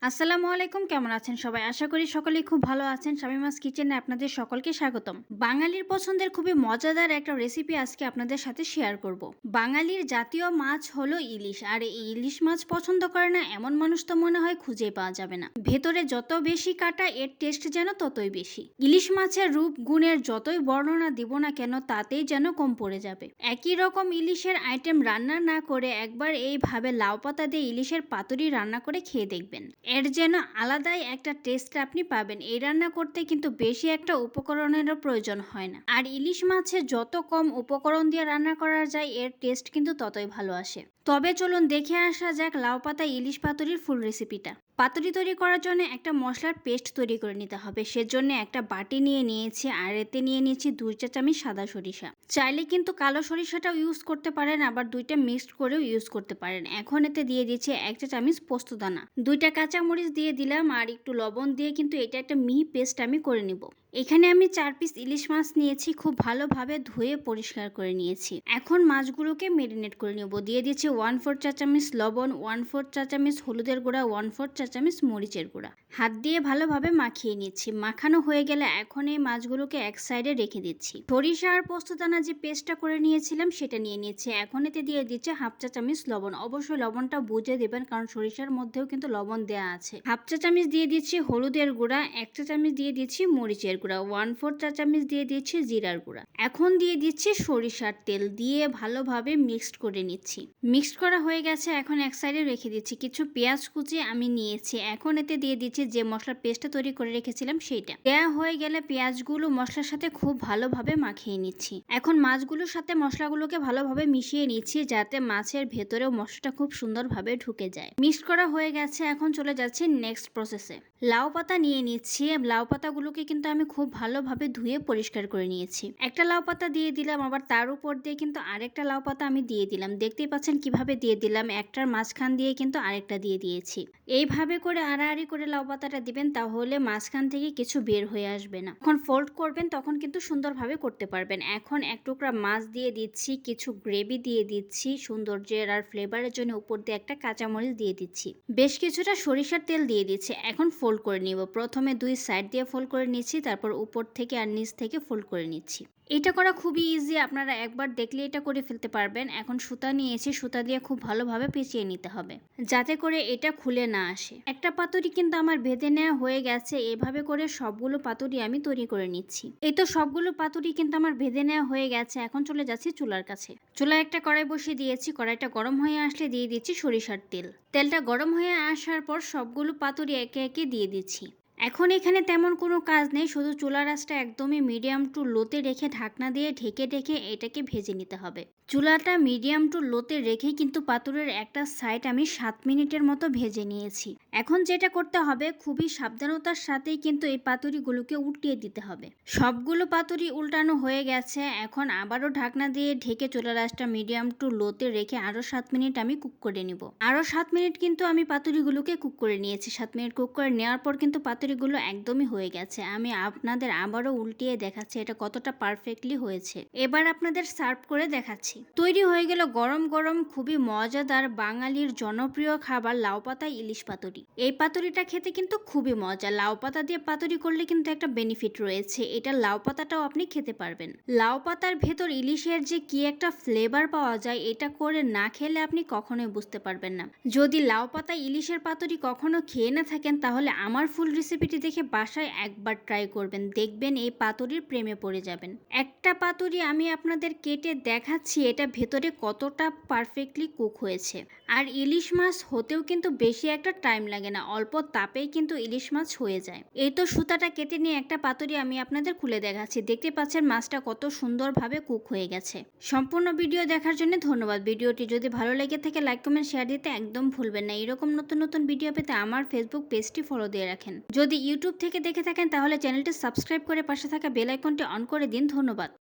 আসসালামু আলাইকুম, কেমন আছেন সবাই? আশা করি সকলেই খুব ভালো আছেন। শামিমাস কিচেনে আপনাদের সকলকে স্বাগতম। বাঙালির পছন্দের খুবই মজাদার একটা রেসিপি আজকে আপনাদের সাথে শেয়ার করব। বাঙালির জাতীয় মাছ হলো ইলিশ, আর এই ইলিশ মাছ পছন্দ করে না এমন মানুষ তো মনে হয় খুঁজেই পাওয়া যাবে না। ভেতরে যত বেশি কাটা এর টেস্ট যেন ততই বেশি। ইলিশ মাছের রূপ গুণের যতই বর্ণনা দিব না কেন তাতেই যেন কম পড়ে যাবে। একই রকম ইলিশের আইটেম রান্না না করে একবার এইভাবে লাউ পাতা দিয়ে ইলিশের পাতুরি রান্না করে খেয়ে দেখবেন। এর যেন আলাদাই একটা টেস্ট আপনি পাবেন। এই রান্না করতে কিন্তু বেশি একটা উপকরণেরও প্রয়োজন হয় না, আর ইলিশ মাছে যত কম উপকরণ দিয়ে রান্না করা যায় এর টেস্ট কিন্তু ততই ভালো আসে। তবে চলুন দেখে আসা যাক লাউ পাতা ইলিশ পাতুরির ফুল রেসিপিটা। পাতুরি তৈরি করার জন্য একটা মশলার পেস্ট তৈরি করে নিতে হবে। সেজন্য একটা বাটি নিয়ে নিয়েছি, আর এতে নিয়ে নিয়েছি 2 চা চামচ সাদা সরিষা। চাইলে কিন্তু কালো সরিষাটাও ইউজ করতে পারেন, আবার দুইটা মিক্সড করেও ইউজ করতে পারেন। এখন এতে দিয়ে দিচ্ছি 1 চা চামচ পোস্তদানা, 2টা কাঁচামরিচ দিয়ে দিলাম, আর একটু লবণ দিয়ে কিন্তু এটা একটা মিহি পেস্ট আমি করে নিব। এখানে আমি 4 পিস ইলিশ মাছ নিয়েছি, খুব ভালোভাবে ধুয়ে পরিষ্কার করে নিয়েছি। এখন মাছগুলোকে মেরিনেট করে নেব। দিয়ে দিচ্ছি 1/4 চা চামচ লবণ, 1/4 চা চামচ হলুদের গুঁড়া, 1/4 চা চামচ মরিচের গুঁড়া। হাত দিয়ে ভালোভাবে মাখিয়ে নিচ্ছি। মাখানো হয়ে গেলে এখন এই মাছগুলোকে এক সাইডে রেখে দিচ্ছি। সরিষা আর পোস্তদানা যে পেস্টটা করে নিয়েছিলাম সেটা নিয়ে নিচ্ছি। এখন এতে দিয়ে দিচ্ছে 1/2 চা চামচ লবণ। অবশ্যই লবণটা বুঝে দেবেন, কারণ সরিষার মধ্যেও কিন্তু লবণ দেওয়া আছে। 1/2 চা চামচ দিয়ে দিচ্ছি হলুদের গুঁড়া, 1 চা চামচ দিয়ে দিচ্ছি মরিচের গুঁড়া, 1/4 চা চামচ দিয়ে দিচ্ছি জিরার গুঁড়া। এখন দিয়ে দিচ্ছি সরিষার তেল, দিয়ে ভালোভাবে মিক্সড করে নিচ্ছি। মিক্সড করা হয়ে গেছে, এখন এক সাইডে রেখে দিচ্ছি। কিছু পেঁয়াজ কুচি আমি নিয়েছি। এখন এতে দিয়ে দিচ্ছি যে মশলার পেস্টটা তৈরি করে রেখেছিলাম সেইটা। দেয়া হয়ে গেলে পেঁয়াজগুলো মশলার সাথে খুব ভালোভাবে মাখিয়ে নিচ্ছি। এখন মাছগুলোর সাথে মশলাগুলোকে ভালোভাবে মিশিয়ে নিচ্ছি, যাতে মাছের ভেতরেও মশলাটা খুব সুন্দরভাবে ঢুকে যায়। মিক্সড করা হয়ে গেছে, এখন চলে যাচ্ছে নেক্সট প্রসেসে। লাউ পাতা নিয়ে নিচ্ছি। লাউ পাতাগুলোকে কিন্তু আমি খুব ভালোভাবে ধুয়ে পরিষ্কার করে নিয়েছি। একটা লাউ পাতা দিয়ে দিলাম, আবার তার উপর দিয়ে কিন্তু আরেকটা লাউ পাতা আমি দিয়ে দিলাম। দেখতেই পাচ্ছেন কিভাবে দিয়ে দিলাম, একটার মাঝখান দিয়ে কিন্তু আরেকটা দিয়ে দিয়েছি। এইভাবে করে আড়াআড়ি করে লাউ পাতাটা দিবেন, তাহলে মাঝখান থেকে কিছু বের হয়ে আসবে না। যখন ফোল্ড করবেন তখন কিন্তু সুন্দরভাবে করতে পারবেন। এখন এক টুকরা মাছ দিয়ে দিচ্ছি, কিছু গ্রেভি দিয়ে দিচ্ছি সৌন্দর্যের আর ফ্লেভারের জন্য, উপর দিয়ে একটা কাঁচামরিচ দিয়ে দিচ্ছি, বেশ কিছুটা সরিষার তেল দিয়ে দিচ্ছি। এখন ফোল্ড করে নিব। প্রথমে 2 সাইড দিয়ে ফোল্ড করে নিচ্ছি, তারপর উপর থেকে আর নিচ থেকে ফোল্ড করে নিচ্ছি। এটা করা খুবই ইজি, আপনারা একবার দেখলে এটা করে ফেলতে পারবেন। এখন সুতা নিয়েছি, সুতা দিয়ে খুব ভালোভাবে পেঁচিয়ে নিতে হবে, যাতে করে এটা খুলে না আসে। একটা পাতুরি কিন্তু আমার বেঁধে নেওয়া হয়ে গেছে। এভাবে করে সবগুলো পাতুরি আমি তৈরি করে নিচ্ছি। এই তো সবগুলো পাতুরি কিন্তু আমার বেঁধে নেওয়া হয়ে গেছে। এখন চলে যাচ্ছি চুলার কাছে। চুলায় একটা কড়াই বসিয়ে দিয়েছি। কড়াইটা গরম হয়ে আসলে দিয়ে দিচ্ছি সরিষার তেল। তেলটা গরম হয়ে আসার পর সবগুলো পাতুরি একে একে দিয়ে দিচ্ছি। এখন এখানে তেমন কোনো কাজ নেই, শুধু চুলার আঁচটা একদমই মিডিয়াম টু লোতে রেখে ঢাকনা দিয়ে ঢেকে ঢেকে এটাকে ভেজে নিতে হবে। চুলাটা মিডিয়াম টু লোতে রেখেই কিন্তু পাতুরের একটা সাইড আমি 7 মিনিটের মতো ভেজে নিয়েছি। এখন যেটা করতে হবে, খুবই সাবধানতার সাথেই কিন্তু এই পাতুরিগুলোকে উল্টিয়ে দিতে হবে। সবগুলো পাতুরি উল্টানো হয়ে গেছে। এখন আবারও ঢাকনা দিয়ে ঢেকে চুলার আঁচটা মিডিয়াম টু লোতে রেখে আরও 7 মিনিট আমি কুক করে নিব। আরও 7 মিনিট কিন্তু আমি পাতুরিগুলোকে কুক করে নিয়েছি। 7 মিনিট কুক করে নেওয়ার পর কিন্তু পাতুরিগুলো একদমই হয়ে গেছে। আমি আপনাদের আবারও উল্টিয়ে দেখাচ্ছি এটা কতটা পারফেক্টলি হয়েছে। এবার আপনাদের সার্ভ করে দেখাচ্ছি। তৈরি হয়ে গেল গরম গরম খুবই মজাদার বাঙালির জনপ্রিয় খাবার লাউ পাতা ইলিশ পাতুরি। এই পাতুরিটা খেতে কিন্তু খুবই মজা। লাউ পাতা দিয়ে পাতুরি করলে কিন্তু একটা বেনিফিট রয়েছে, এটা লাউ পাতাটাও আপনি খেতে পারবেন। লাউ পাতার ভেতর ইলিশের যে কি একটা ফ্লেভার পাওয়া যায়, এটা করে না খেলে আপনি কখনোই বুঝতে পারবেন না। যদি লাউ পাতা ইলিশের পাতুরি কখনো খেয়ে না থাকেন, তাহলে আমার ফুল রেসিপিটি দেখে বাসায় একবার ট্রাই করবেন, দেখবেন এই পাতুরির প্রেমে পড়ে যাবেন। একটা পাতুরি আমি আপনাদের কেটে দেখাচ্ছি, এটা ভেতরে কতটা পারফেক্টলি কুক হয়েছে। আর ইলিশ মাছ হতেও কিন্তু বেশি একটা টাইম লাগে না, অল্প তাপেই কিন্তু ইলিশ মাছ হয়ে যায়। এই তো সুতাটা কেটে নিয়ে একটা পাতুরি আমি আপনাদের খুলে দেখাচ্ছি। দেখতে পাচ্ছেন মাছটা কত সুন্দরভাবে কুক হয়ে গেছে। সম্পূর্ণ ভিডিও দেখার জন্য ধন্যবাদ। ভিডিওটি যদি ভালো লেগে থাকে লাইক কমেন্ট শেয়ার দিতে একদম ভুলবেন না। এরকম নতুন নতুন ভিডিও পেতে আমার ফেসবুক পেজটি ফলো দিয়ে রাখেন। যদি ইউটিউব থেকে দেখে থাকেন তাহলে চ্যানেলটি সাবস্ক্রাইব করে পাশে থাকা বেল আইকনটি অন করে দিন। ধন্যবাদ।